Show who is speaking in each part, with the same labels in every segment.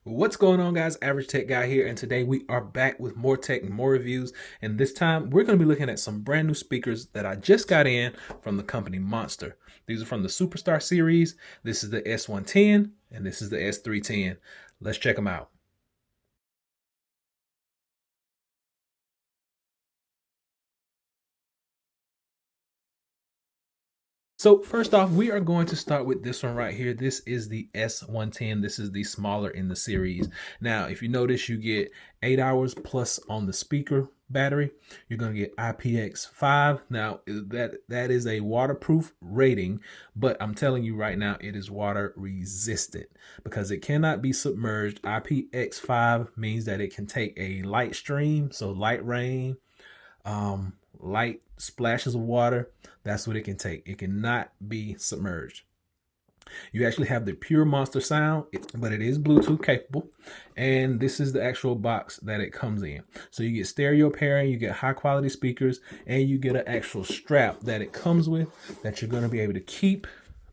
Speaker 1: What's going on, guys? Average Tech Guy here, and today we are back with more tech and more reviews. And this time we're going to be looking at some brand new speakers that I just got in from the company Monster. These are from the SuperStar series. This is the S110 and this is the S310. Let's check them out. So first off, we are going to start with this one right here. This is the S110. This is the smaller in the series. Now, if you notice, you get 8 hours plus on the speaker battery. You're going to get IPX5. Now, that is a waterproof rating, but I'm telling you right now, it is water resistant because it cannot be submerged. IPX5 means that it can take a light stream, so light rain, light splashes of water. That's what it can take. It cannot be submerged. You actually have the pure Monster sound, but it is Bluetooth capable. And this is the actual box that it comes in. So you get stereo pairing, you get high quality speakers, and you get an actual strap that it comes with that you're going to be able to keep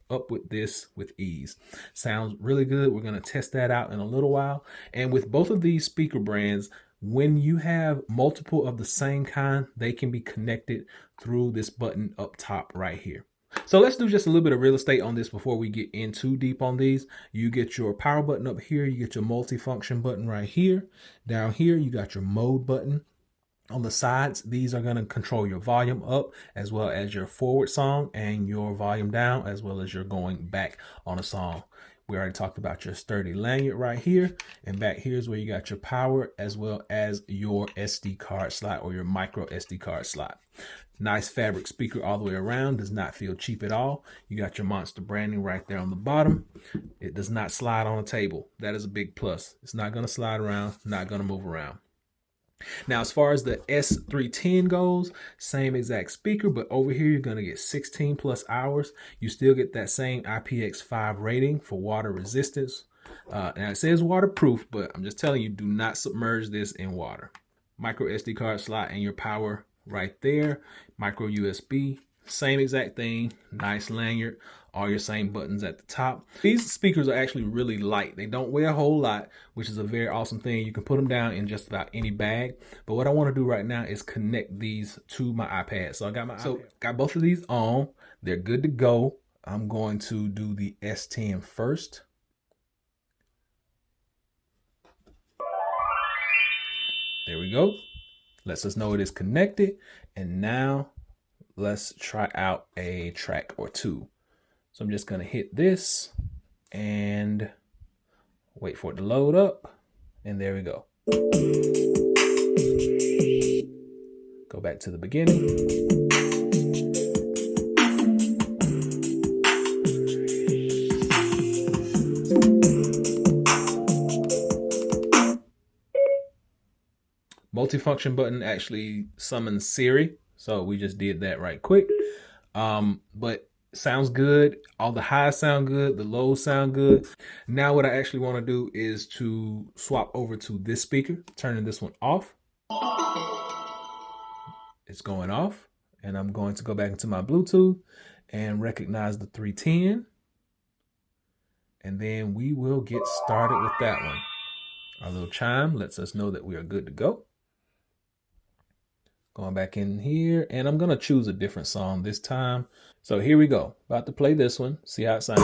Speaker 1: up with this with ease. Sounds really good. We're going to test that out in a little while. And with both of these speaker brands, when you have multiple of the same kind, they can be connected through this button up top right here. So let's do just a little bit of real estate on this before we get in too deep on these. You get your power button up here. You get your multifunction button right here. Down here, you got your mode button. On the sides, these are going to control your volume up as well as your forward song and your volume down as well as your going back on a song. We already talked about your sturdy lanyard right here, and back here is where you got your power as well as your SD card slot or your micro SD card slot. Nice fabric speaker all the way around, does not feel cheap at all. You got your Monster branding right there on the bottom. It does not slide on a table. That is a big plus. It's not going to slide around, not going to move around. Now, as far as the S310 goes, same exact speaker, but over here you're going to get 16 plus hours. You still get that same IPX5 rating for water resistance. Now it says waterproof, but I'm just telling you, do not submerge this in water. Micro SD card slot and your power right there. Micro USB, same exact thing. Nice lanyard. All your same buttons at the top. These speakers are actually really light. They don't weigh a whole lot, which is a very awesome thing. You can put them down in just about any bag. But what I want to do right now is connect these to my iPad. So I got both of these on. They're good to go. I'm going to do the S10 first. There we go. Lets us know it is connected. And now let's try out a track or two. So I'm just going to hit this and wait for it to load up. And there we go. Go back to the beginning. Multifunction button actually summons Siri. So we just did that right quick. But sounds good. All the highs sound good. The lows sound good. Now what I actually want to do is to swap over to this speaker, turning this one off. It's going off. And I'm going to go back into my Bluetooth and recognize the 310. And then we will get started with that one. Our little chime lets us know that we are good to go. Going back in here, and I'm going to choose a different song this time. So here we go. About to play this one. See how it sounds.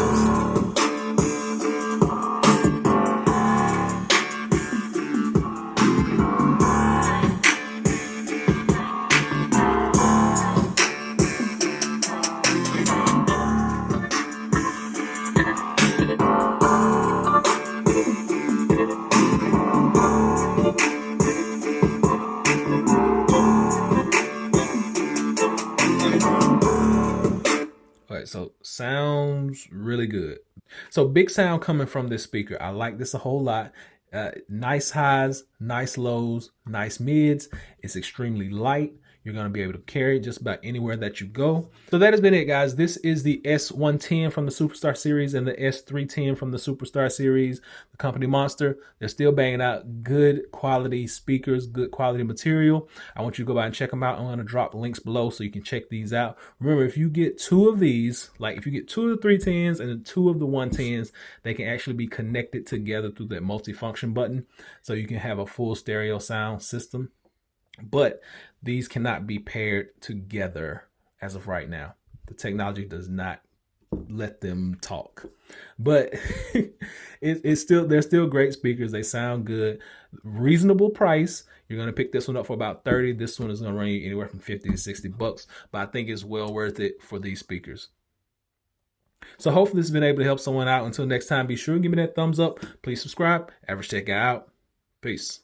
Speaker 1: So sounds really good. So big sound coming from this speaker. I like this a whole lot. Nice highs, nice lows, nice mids. It's extremely light. You're going to be able to carry it just about anywhere that you go. So that has been it, guys. This is the S110 from the SuperStar series and the S310 from the SuperStar series, the company Monster. They're still banging out good quality speakers, good quality material. I want you to go by and check them out. I'm going to drop links below so you can check these out. Remember, if you get two of these, like if you get two of the 310s and two of the 110s, they can actually be connected together through that multifunction button, so you can have a full stereo sound system. But these cannot be paired together as of right now. The technology does not let them talk, but it's still, they're still great speakers. They sound good, reasonable price. You're going to pick this one up for about 30. This one is going to run you anywhere from 50 to 60 bucks, but I think it's well worth it for these speakers. So hopefully this has been able to help someone out. Until next time, be sure to give me that thumbs up. Please subscribe. Average Tech Guy out. Peace.